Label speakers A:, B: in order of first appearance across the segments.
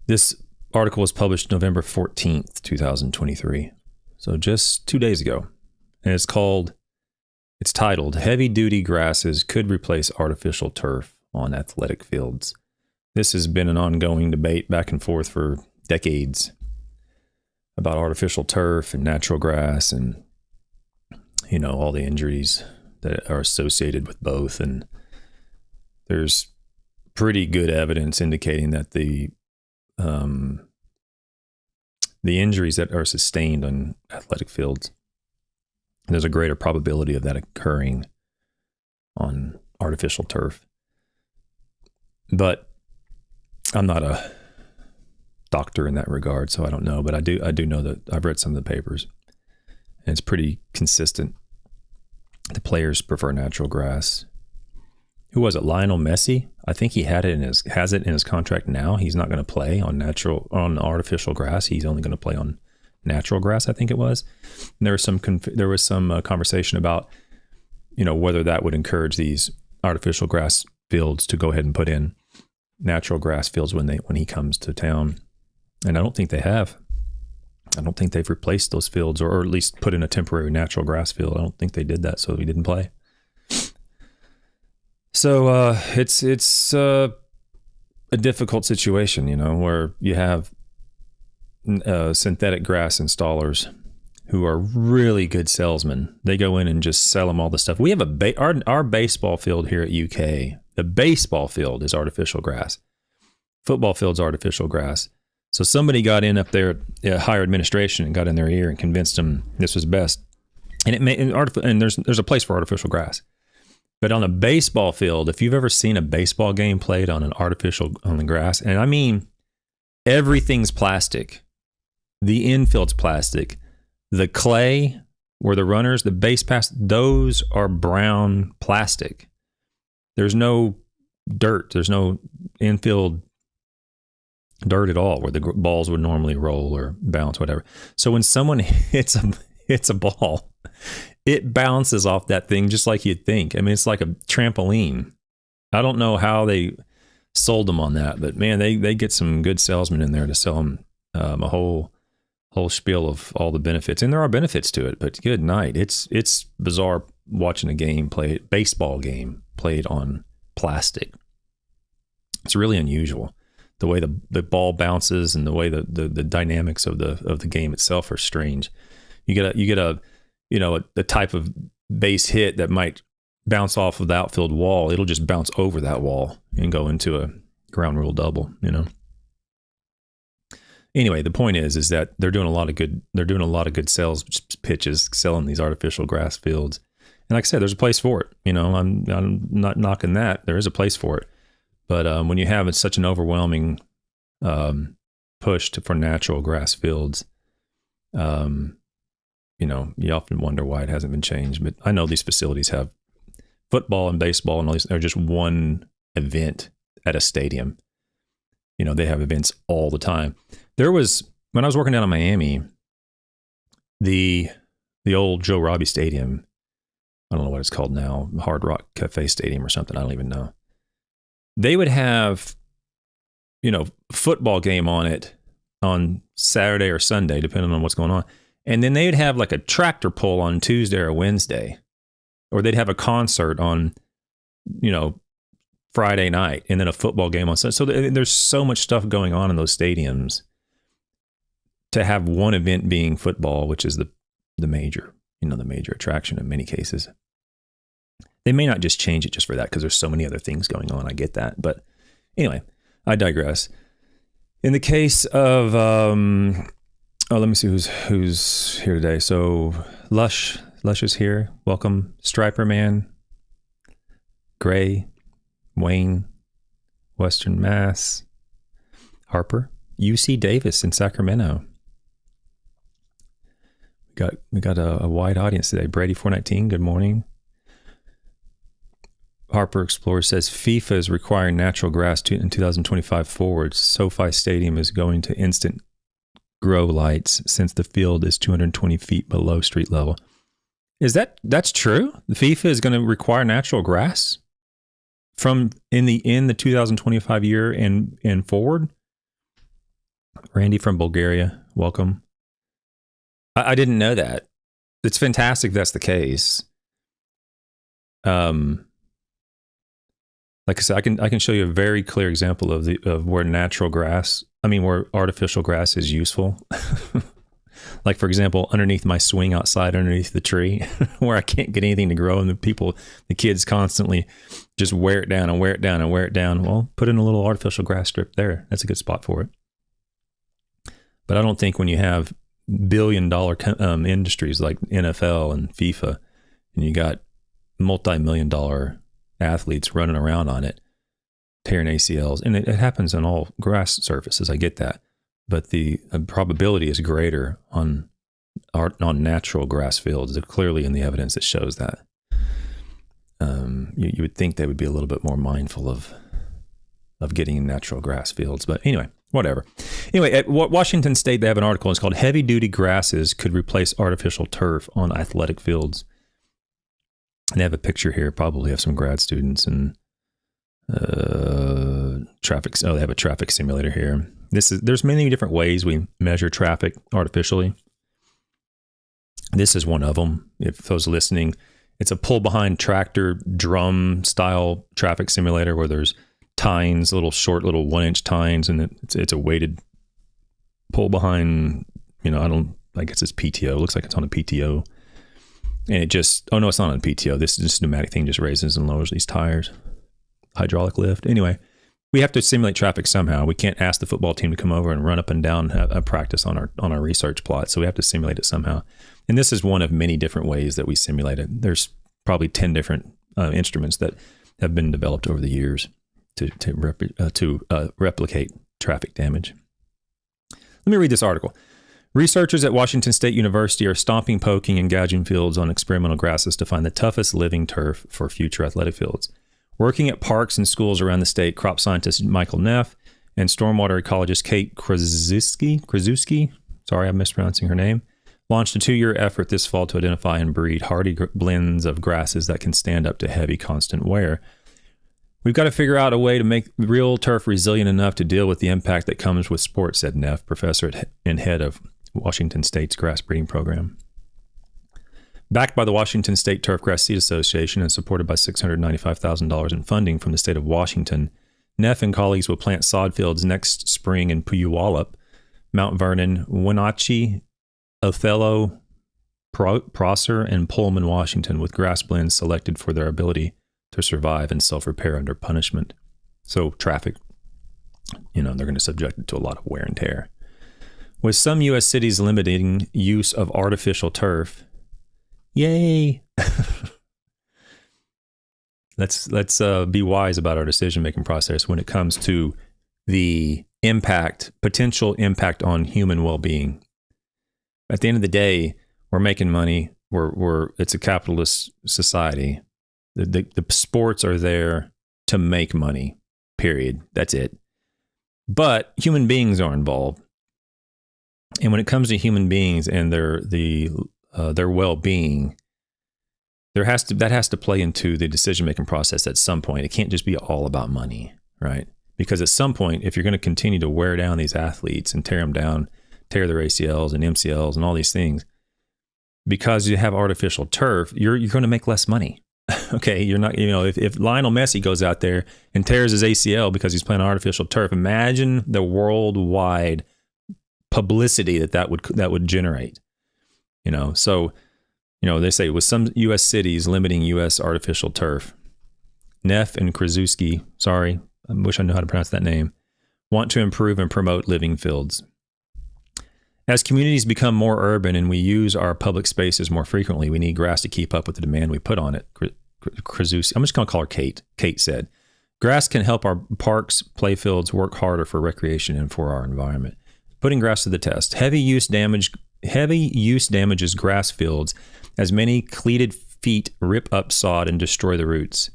A: This article was published November 14th, 2023. So just 2 days ago. And it's titled, Heavy Duty Grasses Could Replace Artificial Turf on Athletic Fields. This has been an ongoing debate back and forth for decades about artificial turf and natural grass and, all the injuries that are associated with both. And there's pretty good evidence indicating that the injuries that are sustained on athletic fields, there's a greater probability of that occurring on artificial turf. But I'm not a doctor in that regard, so I don't know. But I do know that I've read some of the papers, and it's pretty consistent. The players prefer natural grass. Who was it? Lionel Messi? I think he has it in his contract now. He's not going to play on artificial grass. He's only going to play on natural grass, I think it was. And there was some conversation about, whether that would encourage these artificial grass fields to go ahead and put in natural grass fields when he comes to town. And I don't think they have. I don't think they've replaced those fields, or at least put in a temporary natural grass field. I don't think they did that, so he didn't play. So it's a difficult situation, where you have synthetic grass installers who are really good salesmen. They go in and just sell them all the stuff. We have our baseball field here at UK. The baseball field is artificial grass. Football field's artificial grass. So somebody got in up there, higher administration, and got in their ear and convinced them this was best. And there's a place for artificial grass. But on a baseball field, if you've ever seen a baseball game played on the grass, and I mean, everything's plastic. The infield's plastic. The clay where the runners, the base pass, those are brown plastic. There's no dirt. There's no infield dirt at all where the balls would normally roll or bounce, whatever. So when someone hits a ball, it bounces off that thing just like you'd think. I mean, it's like a trampoline. I don't know how they sold them on that, but man, they get some good salesmen in there to sell them a whole spiel of all the benefits. And there are benefits to it, but good night. It's bizarre watching a baseball game played on plastic. It's really unusual. The way the ball bounces and the way the dynamics of the game itself are strange. You get a type of base hit that might bounce off of the outfield wall. It'll just bounce over that wall and go into a ground rule double, Anyway, the point is that they're doing a lot of good sales pitches selling these artificial grass fields. And like I said, there's a place for it. I'm not knocking that. There is a place for it. But when you have such an overwhelming push for natural grass fields, you often wonder why it hasn't been changed. But I know these facilities have football and baseball and all these are just one event at a stadium. They have events all the time. When I was working down in Miami, the old Joe Robbie Stadium, I don't know what it's called now, Hard Rock Cafe Stadium or something, I don't even know. They would have, football game on it on Saturday or Sunday, depending on what's going on. And then they'd have like a tractor pull on Tuesday or Wednesday, or they'd have a concert on, Friday night, and then a football game on Sunday. So there's so much stuff going on in those stadiums to have one event being football, which is the major, the major attraction in many cases. They may not just change it just for that because there's so many other things going on. I get that. But anyway, I digress. In the case of, let me see who's here today. So Lush is here. Welcome. Striper Man, Gray, Wayne, Western Mass, Harper, UC Davis in Sacramento. We got a wide audience today. Brady 419, good morning. Harper Explorer says FIFA is requiring natural grass in 2025 forward. SoFi Stadium is going to instant grow lights since the field is 220 feet below street level. That's true? The FIFA is going to require natural grass from in the 2025 year and forward? Randy from Bulgaria, welcome. I didn't know that. It's fantastic if that's the case. Like I said, I can show you a very clear example of where where artificial grass is useful. Like, for example, underneath my swing outside, underneath the tree, where I can't get anything to grow, and the kids constantly just wear it down and wear it down and wear it down. Well, put in a little artificial grass strip there. That's a good spot for it. But I don't think when you have billion-dollar industries like NFL and FIFA, and you got multi-million-dollar athletes running around on it, tearing ACLs, and it happens on all grass surfaces. I get that. But the probability is greater on natural grass fields. They're clearly in the evidence that shows that. You would think they would be a little bit more mindful of getting natural grass fields. But anyway, whatever. Anyway, at Washington State, they have an article. It's called "Heavy Duty Grasses Could Replace Artificial Turf on Athletic Fields." And they have a picture here, probably of some grad students and traffic. Oh, they have a traffic simulator here. There's many different ways we measure traffic artificially. This is one of them. If those listening, it's a pull behind tractor drum style traffic simulator where there's tines, little 1-inch tines, and it's a weighted pull behind. I guess it's PTO. It looks like it's on a PTO, and it's not on a PTO. This pneumatic thing just raises and lowers these tires. Hydraulic lift. Anyway, we have to simulate traffic somehow. We can't ask the football team to come over and run up and down a practice on our research plot. So we have to simulate it somehow. And this is one of many different ways that we simulate it. There's probably 10 different instruments that have been developed over the years to replicate traffic damage. Let me read this article. Researchers at Washington State University are stomping, poking, and gouging fields on experimental grasses to find the toughest living turf for future athletic fields. Working at parks and schools around the state, crop scientist Michael Neff and stormwater ecologist Kate Krasuski, sorry, I'm mispronouncing her name, launched a 2-year effort this fall to identify and breed hardy blends of grasses that can stand up to heavy, constant wear. We've got to figure out a way to make real turf resilient enough to deal with the impact that comes with sports, said Neff, professor and head of Washington State's grass breeding program. Backed by the Washington State Turfgrass Seed Association and supported by $695,000 in funding from the state of Washington, Neff and colleagues will plant sod fields next spring in Puyallup, Mount Vernon, Wenatchee, Othello, Prosser, and Pullman, Washington, with grass blends selected for their ability to survive and self-repair under punishment. So traffic, they're going to subject it to a lot of wear and tear. With some U.S. cities limiting use of artificial turf, yay! Let's be wise about our decision-making process when it comes to the potential impact on human well-being. At the end of the day, we're making money. It's a capitalist society. The sports are there to make money. Period. That's it. But human beings are involved, and when it comes to human beings and their well-being, that has to play into the decision-making process at some point. It can't just be all about money, right? Because at some point, if you're going to continue to wear down these athletes and tear them down, tear their ACLs and MCLs and all these things, because you have artificial turf, you're going to make less money. Okay, you're not. If Lionel Messi goes out there and tears his ACL because he's playing artificial turf, imagine the worldwide publicity that would generate. So they say with some U.S. cities limiting U.S. artificial turf, Neff and Krasuski, sorry, I wish I knew how to pronounce that name, want to improve and promote living fields. As communities become more urban and we use our public spaces more frequently, we need grass to keep up with the demand we put on it. Krasuski, I'm just going to call her Kate. Kate said, grass can help our parks, playfields work harder for recreation and for our environment. Putting grass to the test. Heavy use damages grass fields as many cleated feet rip up sod and destroy the roots.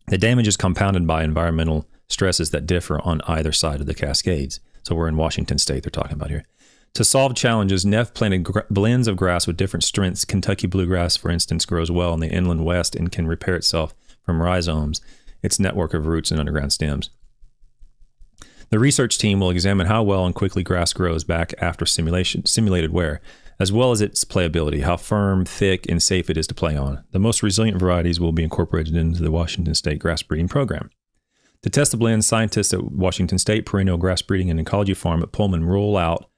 A: The damage is compounded by environmental stresses that differ on either side of the Cascades. So we're in Washington State they're talking about here. To solve challenges, Neff planted blends of grass with different strengths. Kentucky bluegrass, for instance, grows well in the inland west and can repair itself from rhizomes, its network of roots and underground stems. The research team will examine how well and quickly grass grows back after simulated wear, as well as its playability, how firm, thick, and safe it is to play on. The most resilient varieties will be incorporated into the Washington State grass breeding program. To test the blend, scientists at Washington State Perennial Grass Breeding and Ecology Farm at Pullman roll out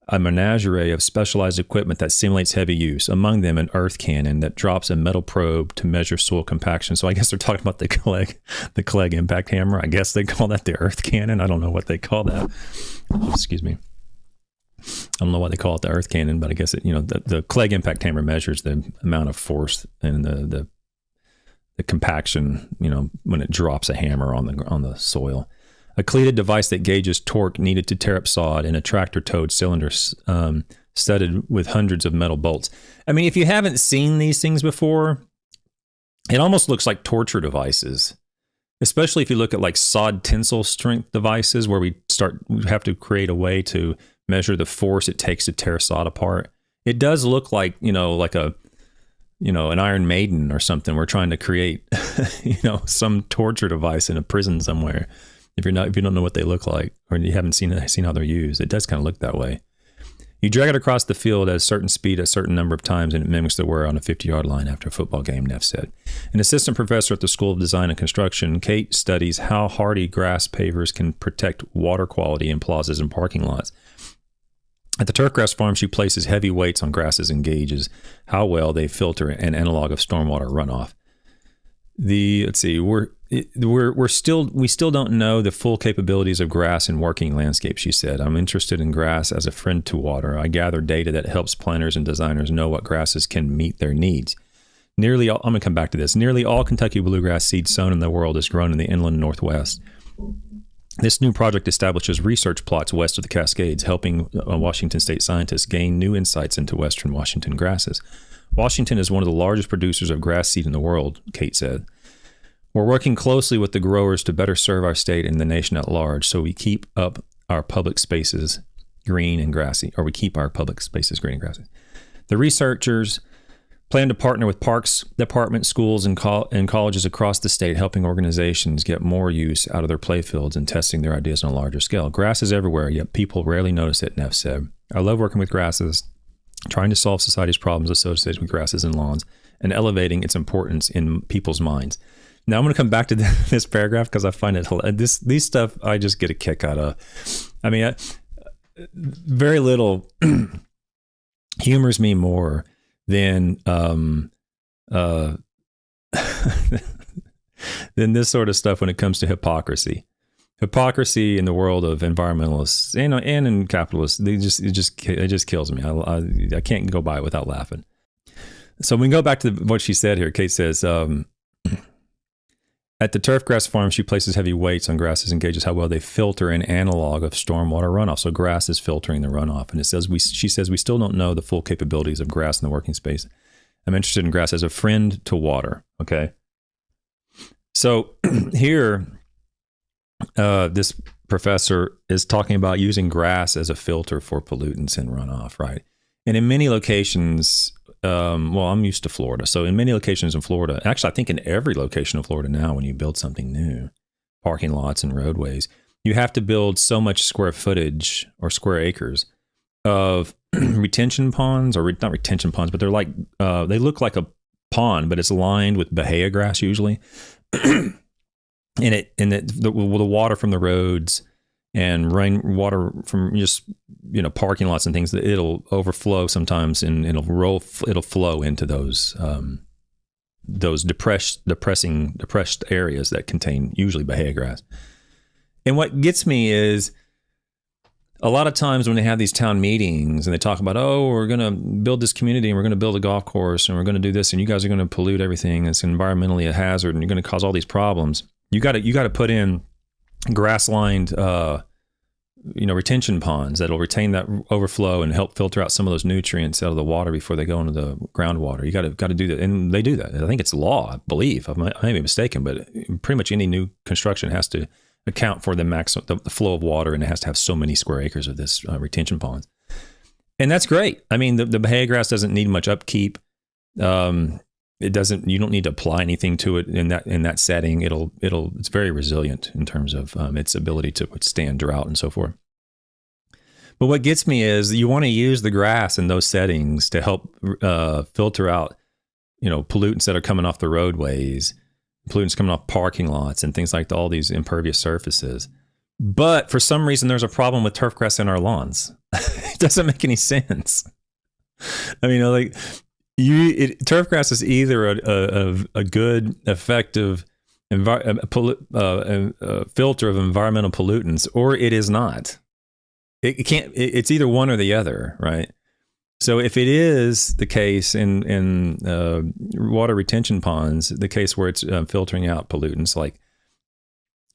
A: a menagerie of specialized equipment that simulates heavy use, among them an earth cannon that drops a metal probe to measure soil compaction. So I guess they're talking about the Clegg impact hammer. I guess they call that the earth cannon. I don't know what they call that. Oh, excuse me. I don't know why they call it the earth cannon, but I guess the Clegg impact hammer measures the amount of force and the compaction, when it drops a hammer on the soil. A cleated device that gauges torque needed to tear up sod, and a tractor-towed cylinder studded with hundreds of metal bolts. I mean, if you haven't seen these things before, it almost looks like torture devices, especially if you look at like sod tensile strength devices where we have to create a way to measure the force it takes to tear sod apart. It does look like, like an Iron Maiden or something. We're trying to create, some torture device in a prison somewhere. If you don't know what they look like, or you haven't seen how they're used, it does kind of look that way. You drag it across the field at a certain speed a certain number of times, and it mimics the wear on a 50-yard line after a football game, Neff said. An assistant professor at the School of Design and Construction, Kate studies how hardy grass pavers can protect water quality in plazas and parking lots. At the Turfgrass farm, she places heavy weights on grasses and gauges how well they filter an analog of stormwater runoff. We still don't know the full capabilities of grass in working landscapes, she said. I'm interested in grass as a friend to water. I gather data that helps planners and designers know what grasses can meet their needs. I'm going to come back to this. Nearly all Kentucky bluegrass seed sown in the world is grown in the inland Northwest. This new project establishes research plots west of the Cascades, helping Washington State scientists gain new insights into western Washington grasses. Washington is one of the largest producers of grass seed in the world, Kate said. We're working closely with the growers to better serve our state and the nation at large, so we keep up our public spaces green and grassy, or we keep our public spaces green and grassy. The researchers plan to partner with parks departments, schools, and colleges across the state, helping organizations get more use out of their playfields and testing their ideas on a larger scale. Grass is everywhere, yet people rarely notice it, Neff said. I love working with grasses, trying to solve society's problems associated with grasses and lawns, and elevating its importance in people's minds. Now, I'm going to come back to this paragraph because I find it hilarious. These stuff I just get a kick out of. I mean, very little humors me more than than this sort of stuff when it comes to hypocrisy. Hypocrisy in the world of environmentalists and in capitalists, it just kills me. I can't go by it without laughing. So we can go back to what she said here. Kate says, at the Turfgrass farm, she places heavy weights on grasses and gauges how well they filter an analog of stormwater runoff. So grass is filtering the runoff. And she says, we still don't know the full capabilities of grass in the working space. I'm interested in grass as a friend to water. Okay. So here, this professor is talking about using grass as a filter for pollutants and runoff, right? And in many locations, I'm used to Florida. So in many locations in Florida, actually, I think in every location of Florida now, when you build something new, parking lots and roadways, you have to build so much square footage or square acres of retention ponds, or not retention ponds, but they're like, they look like a pond, but it's lined with bahia grass usually. The water from the roads and rainwater from just, parking lots and things, that it'll overflow sometimes, and it'll flow into those depressed areas that contain usually bahia grass. And what gets me is a lot of times when they have these town meetings and they talk about, we're going to build this community and we're going to build a golf course and we're going to do this and you guys are going to pollute everything. It's environmentally a hazard and you're going to cause all these problems. You got to put in grass-lined, retention ponds that'll retain that overflow and help filter out some of those nutrients out of the water before they go into the groundwater. You got to do that, and they do that. I think it's law, I believe. I may be mistaken, but pretty much any new construction has to account for the flow of water, and it has to have so many square acres of this retention ponds. And that's great. I mean, the bahia grass doesn't need much upkeep. it doesn't, you don't need to apply anything to it in that setting. It's very resilient in terms of its ability to withstand drought and so forth. But what gets me is you want to use the grass in those settings to help filter out, pollutants that are coming off the roadways, pollutants coming off parking lots and things like all these impervious surfaces. But for some reason, there's a problem with turfgrass in our lawns. It doesn't make any sense. I mean, turfgrass is either a good, effective filter of environmental pollutants, or it is not. It can't. It's either one or the other, right? So if it is the case in water retention ponds, the case where it's filtering out pollutants like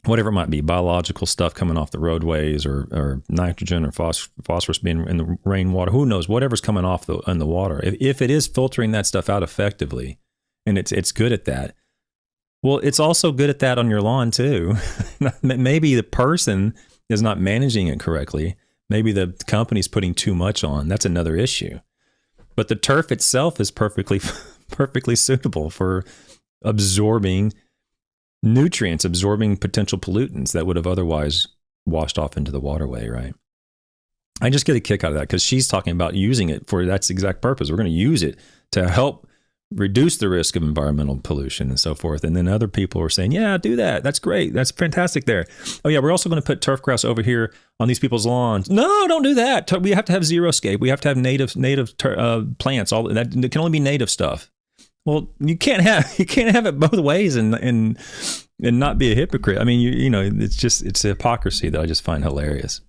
A: whatever it might be, biological stuff coming off the roadways, or nitrogen or phosphorus being in the rainwater, who knows, whatever's coming off in the water. If it is filtering that stuff out effectively, and it's good at that, well, it's also good at that on your lawn too. Maybe the person is not managing it correctly. Maybe the company's putting too much on. That's another issue. But the turf itself is perfectly suitable for absorbing nutrients, absorbing potential pollutants that would have otherwise washed off into the waterway, right? I just get a kick out of that because she's talking about using it for that exact purpose. We're going to use it to help reduce the risk of environmental pollution and so forth. And then other people are saying, yeah, do that. That's great. That's fantastic there. Oh yeah, we're also going to put turfgrass over here on these people's lawns. No, don't do that. We have to have xeriscape. We have to have native plants. All that, it can only be native stuff. Well, you can't have it both ways and not be a hypocrite. I mean, it's hypocrisy that I just find hilarious.